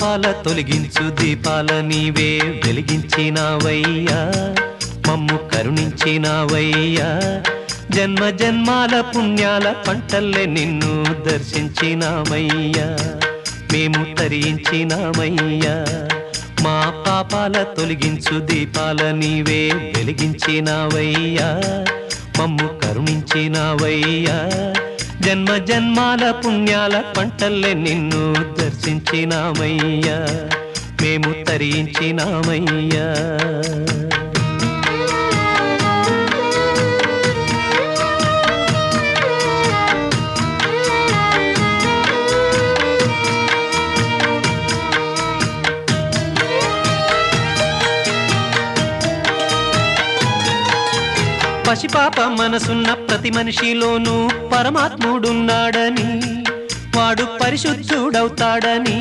పాపాల తొలగించు దీపాల నీవే వెలిగించినావయ్యా మమ్ము కరుణించినావయ్యా జన్మ జన్మాల పుణ్యాల పంటల్లే నిన్ను దర్శించినామయ్యా మేము తరించినామయ్యా మా పాపాల తొలగించు దీపాల నీవే వెలిగించినావయ్యా మమ్ము కరుణించినావయ్యా జన్మ జన్మాల పుణ్యాల పంటల్లే నిన్ను దర్శించినామయ్యా మేము తరించినామయ్యా పసిపాప మనసున్న ప్రతి మనిషిలోనూ పరమాత్ముడున్నాడని వాడు పరిశుద్ధుడవుతాడని